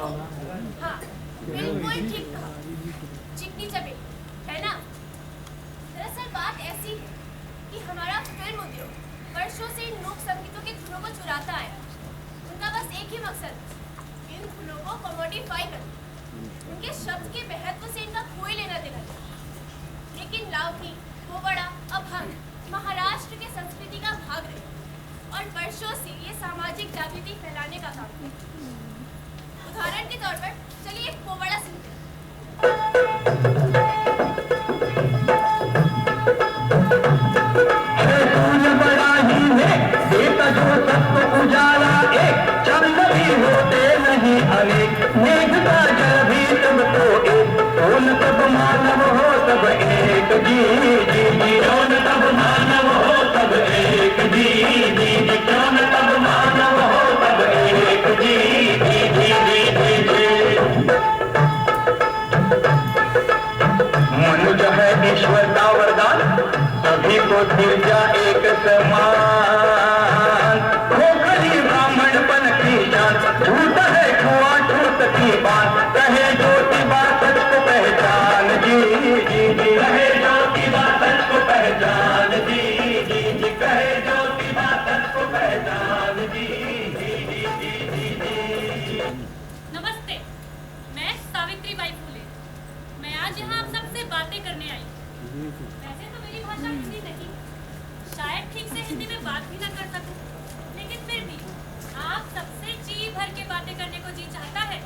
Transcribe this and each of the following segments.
हाँ, बिल्कुल ठीक कहा। चिकनी चबेली, है ना? दरअसल बात ऐसी है कि हमारा फिल्म उद्योग वर्षों से इन लोक संगीतों के धुनों को चुराता आया। उनका बस एक ही मकसद, इन धुनों को कमोडिफाई करना। उनके शब्द के महत्व से इनका कोई लेना देना नहीं। लेकिन लावनी, पोवाड़ा, अभंग महाराष्ट्र के संस्कृति का भाग रहे और वर्षों से ये सामाजिक जागृति फैलाने का काम करते। उदाहरण के तौर पर चलिए एक पोवाड़ा सुनते हैं। बड़ा ही है देता जो सबको उजाला, एक चंद भी होते नहीं अनेक, मेघ का जल भी सबको एक, कौन सब मानव हो सब एक, जी जी जी कौन सब मानव हो सब एक, जी जी जी कौन सब मानव हो सब एक, जी जी जी जी जी। मनुष्य है ईश्वर का वरदान, सभी को दिया एक समान, खोखली ब्राह्मणपन की जान, झूठ है छुआ छूत की बात, कहे ज्योति बात सच को पहचान, जी जी जी कहे ज्योति बात सच को पहचान, जी जी जी कहे ज्योति बात सच को पहचान, जी जी जी जी जी। नमस्ते, मैं सावित्रीबाई फुले। मैं आज यहाँ आप सबसे बातें करने आई। वैसे तो मेरी भाषा हिंदी नहीं, शायद ठीक से हिंदी में बात भी ना कर सकूं, लेकिन फिर भी आप सबसे जी भर के बातें करने को जी चाहता है।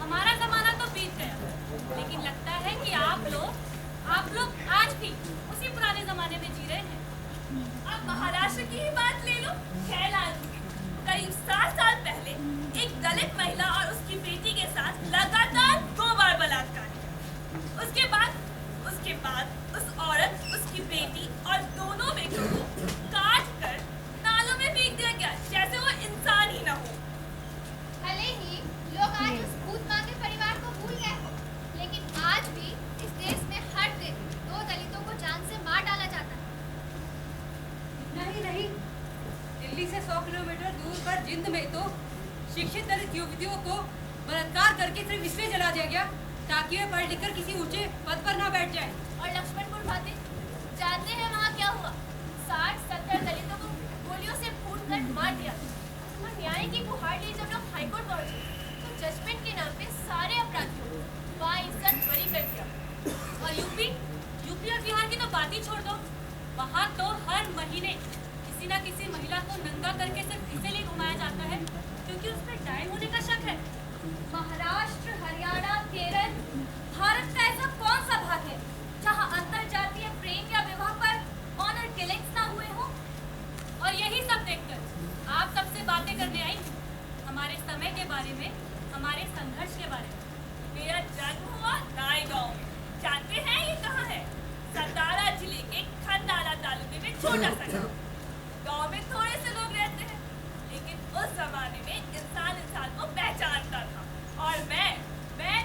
हमारा जमाना तो बीत गया, लेकिन लगता है कि आप लोग आज भी उसी पुराने जमाने में जी रहे हैं। अब महाराष्ट्र की ही बात ले लो। खैलाल करीब 7 साल पहले एक दलित महिला और उसकी बेटी के साथ लगातार 2 बार बलात्कार किया। उसके बाद उस औरत, उसकी बेटी और दोनों बेटों को काट कर नालों में फेंक दिया गया, जैसे वो इंसान ही ना हो। भले ही लोग आज उस भूत माँ के परिवार को भूल गए हो, लेकिन आज भी इस देश में हर दिन 2 दलितों को जान से मार डाला जाता है। नहीं, दिल्ली से 100 किलोमीटर दूर पर जिंद में तो शिक्षित दलित युवतियों को बलात्कार करके सिर्फ इसलिए जला दिया गया ताकि वे पढ़ लिखकर किसी ऊंचे पद पर ना बैठ जाएं। और लक्ष्मणपुर बातें जानते हैं वहाँ क्या हुआ? 60-70 दलितों को गोलियों से फूटकर मार दिया। और न्याय की गुहार लिए जब लोग हाईकोर्ट पहुंचे तो जजमेंट के नाम पे सारे अपराधियों को बाइज्जत बरी कर दिया। और यूपी और बिहार की तो बात ही छोड़ दो, वहाँ तो हर महीने किसी न किसी महिला को नंगा करके सिर्फ इसीलिए घुमाया जाता है क्योंकि उसमें डाई होने का शक है। महाराष्ट्र, हरियाणा, केरल, भारत का ऐसा कौन सा भाग है जहाँ अंतरजातीय प्रेम या विवाह पर ऑनर किलिंग्स ना हुए हों? और यही सब देखकर आप सबसे बातें करने आई, हमारे समय के बारे में, हमारे संघर्ष के बारे में। मेरा जन्म हुआ राय गांव में। जानते हैं ये कहाँ है? सतारा जिले के खंडाला तालुके में छोटा सा गाँव। गाँव में थोड़े से लोग रहते हैं, लेकिन उस जमाने में इंसान को पहचानता था। और मैं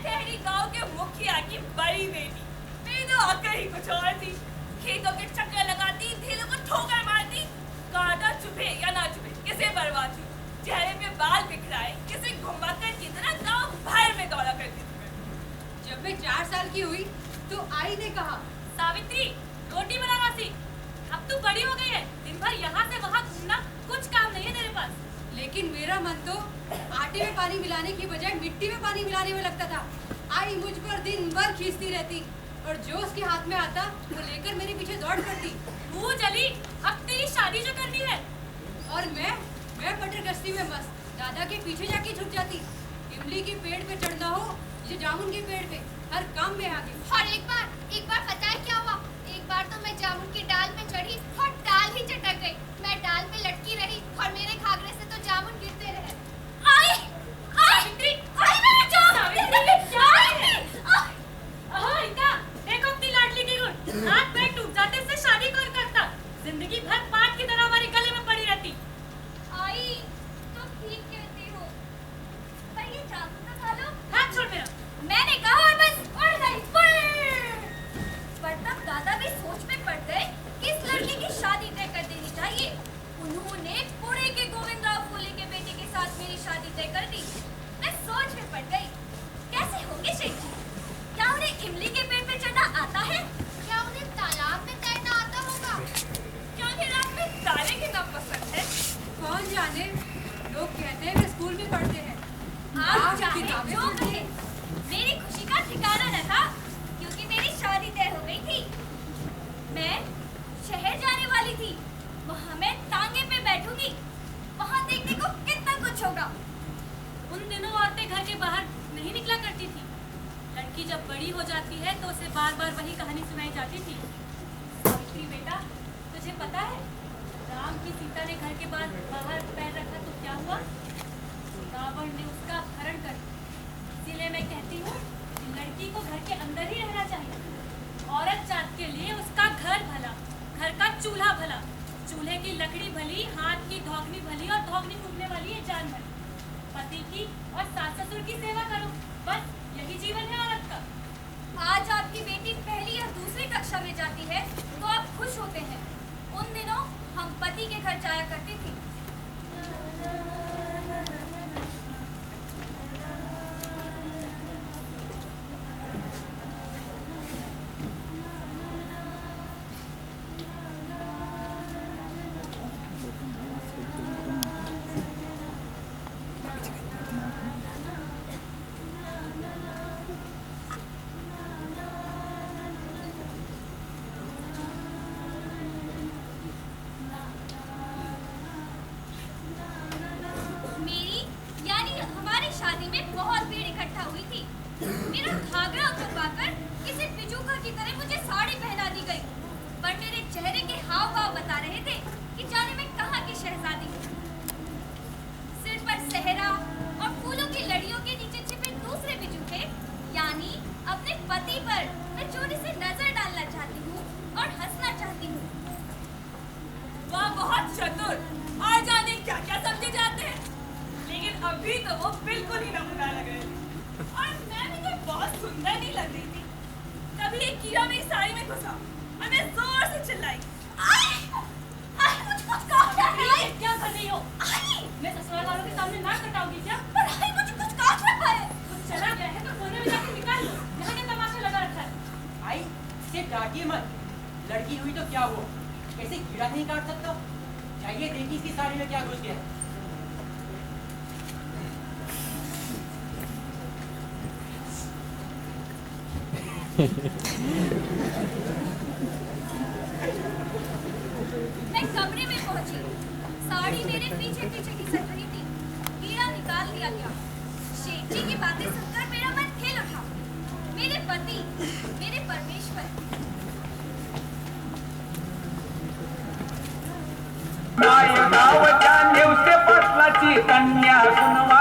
ठहरी गांव के मुखिया की बड़ी बेटी। मेरी तो अकल ही कुछ और थी। खेतों के चक्कर लगाती, ढेलों को ठोकर मारती, कांटा चुभे या ना चुभे किसे परवाह थी। चेहरे पे बाल बिखराए किसी घुमाकर की तरह गांव भर में दौड़ा करती थी। जब मैं 4 साल की हुई तो आई ने कहा, सावित्री रोटी बनाना सीख, अब तू बड़ी हो गई है, दिन भर यहाँ से वहाँ घूमना कुछ काम नहीं है तेरे पास। लेकिन मेरा मन तो आटे में पानी मिलाने की बजाय मिट्टी में पानी मिलाने में लगता था। आई मुझ पर दिन भर खींचती रहती और जो उसके हाथ में आता वो लेकर मेरे पीछे दौड़ पड़ती। मुँह जली, अब तेरी शादी जो करनी है। और मैं पटर गश्ती में मस्त दादा के पीछे जाके छुप जाती। इमली के पेड़ पे चढ़ना हो या जामुन के पेड़ पे, हर काम में आगे। और एक बार पता है क्या हुआ? एक बार तो मैं जामुन की डाल में चढ़ी और डाल ही चटक गई। मैं डाल पे लटकी रही और मेरे घाघरे से तो जामुन गिरते रहे। देखो अपनी लाडली की गुण, हाथ पैर टूट जाते से शादी कौन करता? जिंदगी भर पाट की तरह हमारे गले में पड़ी रहती। आई तुम ठीक कहती हो, पर ये जामुन तो खा लो। हाथ छोड़ मेरा। मैंने कहा और बस उड़ गई। पर तब दादा भी सोच में पड़ गए कि इस लड़की की शादी तय कर देनी चाहिए। उन्होंने पुणे के गोवे आप चाहे जो कहे, मेरी खुशी का ठिकाना न था, क्योंकि मेरी शादी तय हो गई थी। मैं शहर जाने वाली थी, वहाँ मैं तांगे पे बैठूंगी, वहाँ देखने को कितना कुछ होगा। उन दिनों औरतें घर के बाहर नहीं निकला करती थी। लड़की जब बड़ी हो जाती है तो उसे बार बार वही कहानी सुनाई जाती थी। सावित्री बेटा, तुझे पता है राम की सीता ने घर के बाहर पैर रखा तो क्या हुआ? रावण ने उसका अपहरण कर दिया। इसीलिए मैं कहती हूँ कि लड़की को घर के अंदर ही रहना चाहिए। औरत जात के लिए उसका घर भला, घर का चूल्हा भला, चूल्हे की लकड़ी भली, हाथ की धौकनी भली और धौकनी फूकने वाली ये जान भली। पति की और सास ससुर की सेवा करो, बस यही जीवन है औरत का। आज आपकी बेटी पहली या दूसरी कक्षा में जाती है तो आप खुश होते हैं। उन दिनों हम पति के घर जाया करती थी। शादी में बहुत भीड़ इकट्ठा हुई थी। मेरा घाघरा उतरवाकर किसी पिचूका की तरह मुझे साड़ी पहना दी गई, पर मेरे चेहरे के हाव भाव बता रहे थे कि जाने मैं कहाँ की शहजादी हूँ। सिर पर सेहरा और फूलों की लड़ियों के नीचे छिपे दूसरे पिचूके, यानी अपने पति पर मैं चोरी से नजर डालना चाहती हूँ और हंसना चाहती हूँ। वह बहुत चतुर, आ जाने क्या क्या समझे जाते हैं, लेकिन अभी तो वो बिल्कुल ही नमूना लग रहे थे। और मैं भी कोई बहुत सुंदर नहीं लग रही थी। तभी एक कीड़ा मेरी साड़ी में घुसा और मैं जोर से चिल्लाई, मुझे कुछ काट रहा है। क्या कर रही हो? मैं ससुराल वालों के सामने नाक कटाऊंगी क्या? पर मुझे कुछ काट रहा है। कुछ चला गया है तो कोने में जाके निकाल लो, यहाँ क्या तमाशा लगा रखा है। आई, इसे डांटिए मत। लड़की हुई तो क्या हुआ, कैसे कीड़ा नहीं काट सकता? जाइए देखिए इसकी साड़ी में क्या घुस गया। मैं कमरे में पहुंची, साड़ी मेरे पीछे पीछे खिसक रही थी। कीड़ा निकाल दिया गया। शेख जी की बातें सुनकर मेरा मन खेल उठा। मेरे पति, मेरे परमेश्वर। गावच्या नेवसे पाटलाची कन्या सुनवा